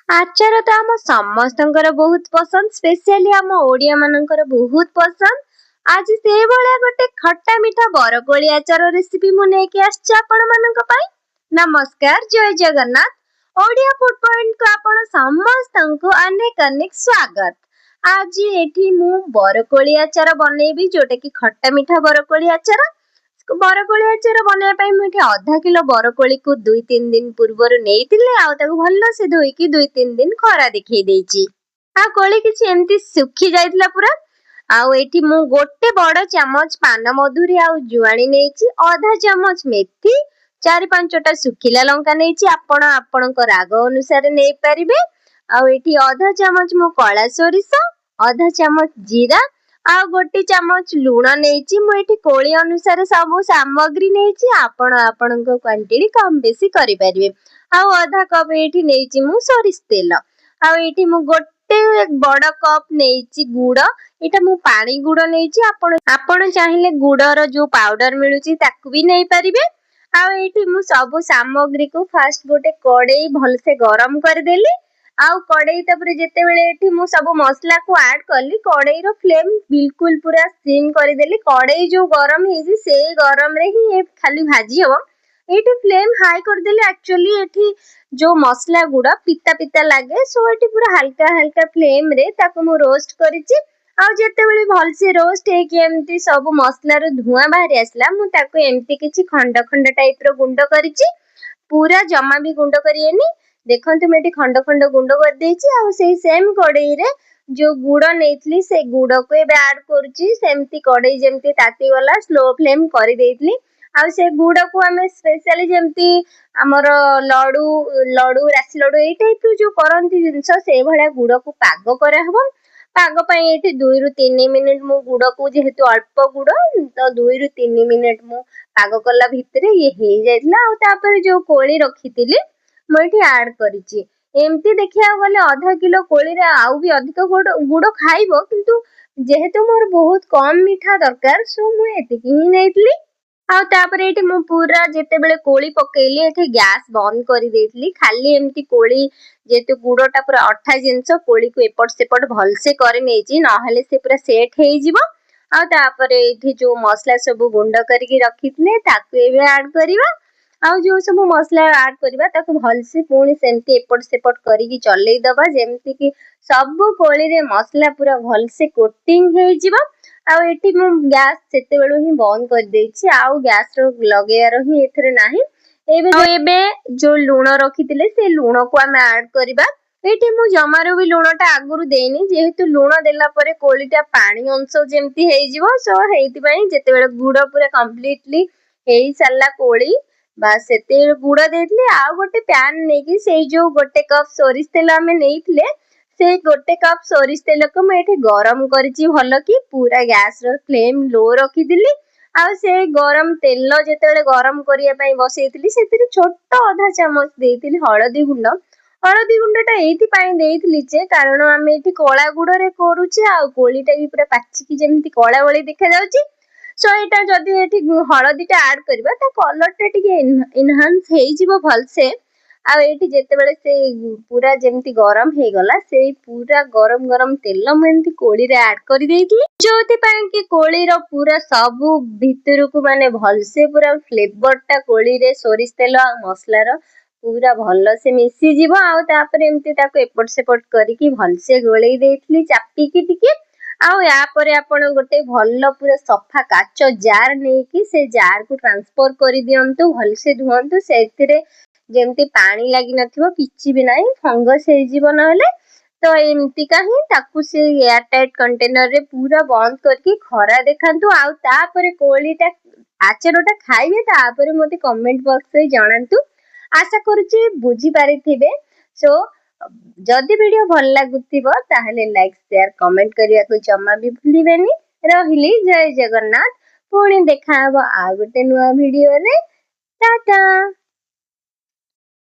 आचार तो आम समस्तंकर बहुत पसंद, स्पेशली आम ओडिया मानकर बहुत पसंद। आज से भलिया गोटे खट्टा मीठा बरकोली आचार रेसिपी मु नेकी आछि आपण मानक पई। नमस्कार, जय जगन्नाथ। ओडिया फूड पॉइंट को आपण समस्तंको अनेक अनेक स्वागत। आज एठी मु बरकोली आचार बनेबी, जोटा कि खट्टा मीठा बरकोली आचार। बरकोली आचार बनाया पाई मुझे आधा किलो बरकोली को 2-3 दिन पूर्वर नेइतिले आ ताको भल्लो से धोइकी 2-3 दिन खरा देखै देइची। आ कोली किछि एम्ति सुखी जाइतला पूरा। आउ एठी मु गोटे बड़ चामच पान मधुरी आउ जुआणी नेइची, आधा चामच मेथी, 4-5टा सुखिला लंका नेइची। आपण आपणक राग अनुसार नेइ परिबे। आउ एठी आधा चामच मु कळा सोरिष, आधा चामच जीरा आ गोटे चामच लूण नेइची। मु एठी कोली अनुसार सब सामग्री नेइची, आपण आपणक क्वांटिटी कम बेसी करि परिबे। आ आधा कप एठी नेइची मु सोरिष तेल। आ एठी मु गोटे बड़ कप नेइची गुड़। एटा मु पानी गुड़ नेइची, आपण चाहिले गुड़र जो पाउडर मिलुची ताकू भी नै परिबे। आ एठी मु सब सामग्री को फास्ट गोटे कड़ाई भलसे गरम कर देली। आउ कड़ाई तापर जेते बेले एठी मु सब मसला को ऐड करली, कड़ाई रो फ्लेम बिल्कुल पूरा सिम कर देली। कड़ाई जो गरम हेजी से गरम रे ही खाली भाजी हो। एठी फ्लेम हाई कर देली। एक्चुअली एठी जो मसला गुड़ा पिता पिता लागे, सो एठी पूरा हल्का हल्का फ्लेम रे ताको मु रोस्ट करिची। आउ जेते बेले भलसे रोस्ट हे कि एम्ति सब मसला रो धुआं बाहरी आसला, मु ताको एम्ति किछि खंड खंड टाइप रो गुंड करिची। पूरा जमा भी गुंड करिएनी। देखंतु मैं खंड खंड गुंड कर देइची। आ सेही सेम कड़ाई रे जो गुड़ नेइथली से गुड़ को एबे ऐड करूची। सेमती कड़ाई जेमती ताती गला स्लो फ्लेम करि देइथली। आ से गुड़ को हमें स्पेशली जेमती हमर लडू राशि लडू ए टाइप जो करंती जिंस से भलिया गुड़ को पाग करा हबो। पाग पई एठी 2-3 मिनिट मु गुड़ को जेहेतु अल्प गुड़ तो 2-3 मिनिट मु पाग कला भितरे ये हे जाइतला। आ तापर जो कोली रखितिली मु एठी ऐड करिची। एमती देखिया गले आधा किलो कोली रे आउ भी अधिक गुड़ खाइबो, किंतु जेहेतु मोर बहुत कम मीठा दरकार, सो मु एतिकी ही नेइतली। आ तापर एठी मु पूरा जेते बेले कोली पकेइली एठी गैस बंद करि देइतली। खाली एमती कोली जेतु गुड़टा पूरा अठा जिंस कोली को एपट सेपट भलसे करे नेइची, नहले से पूरा सेट हेइ जिवो। आ तापर एठी जो मसला सब गुंड करिकि रखितले ताकू एबे ऐड करिवा। आउ जो सब मसला ऐड करिवा ताकू भलसे पुणी सेमती एपट सेपट करिकि चलेइ दबा, जेमती कि सब कोली रे मसला पूरा भलसे कोटिंग हेइ जिवो। आउ एठी मु गैस सेते बेलु ही बंद कर देइछि। आउ गैस रो लगेयार ही एथरे नाही। एबे जो लूण रखितिले से लूण को हम ऐड करिबा। एठी मु जमारो भी लूणटा आगुरु देइनी, जेहेतु लूण देला परे कोलीटा पानी अंश जेमती हेइ जिवो। सो हेइति पई जेते बेले गुड़ पूरा कंप्लीटली हेइ साला कोली बस सेते गुड़ देइतले। आ गोटे पैन नेकी से जो गोटे कप सोरिष तेल हमें नेइतले से गोटे कप सोरिष तेल को मैं एठी गरम करिची भलो कि पूरा गैस रो फ्लेम लो रखि दिली। आ से गरम तेल जेते बेले गरम करिया पई बसैतली सेतिरे छोटो आधा चामच देइतली हळदी गुंड। हळदी गुंडटा एइथि पई देइतली जे कारण हमें एठी कळा गुड़ रे करूचे। आ कोलीटा भी पूरा पाचिकी जेमती कळा वळी देखा जाउची। सो एटा जदी एठी हळदीटा ऐड करबा ता कलरटा टिके एनहांस हेइ जिवो भलसे। आ एठी जेते बेले से पूरा जेमती गरम हे गला, से पूरा गरम गरम तेल मु एमती कोली रे ऐड करि देइतली, जोति पई कि कोली रो पूरा सब भितरु को माने भलसे पूरा फ्लेवरटा कोली रे सोरिष तेल आ मसला रो पूरा भलो से मिसी जिवो। आ तापर एमती ताको एपट सेपट करिकि भलसे गोळेइ देइतली चापीकी टिके। आउ या परे आपण गोटे भलो पूरा सफा काच जार नेकी से जार को ट्रांसफर करि दियंतु, भलसे धुवंतु। सेतिरे जेमती पानी लागि नथिवो, किछि भी नाही, फंगस हे जीवो नहले। तो एमती काहे ताकू से एयर टाइट कंटेनर रे पूरा बंद करके खरा देखांतु। आउ तापरे कोलीटा आचारटा खाइबे, तापरे मते कमेंट बॉक्स रे जणांतु। आशा करूची बुझी पारिथिबे। सो जदि वीडियो भल लागुथिबो ताहले लाइक शेयर कमेंट करिया को जम्मा भी भूलिबेनी। रहिली, जय जगन्नाथ। पुणी देखा हबो आ गोटे नुआ वीडियो रे। टाटा।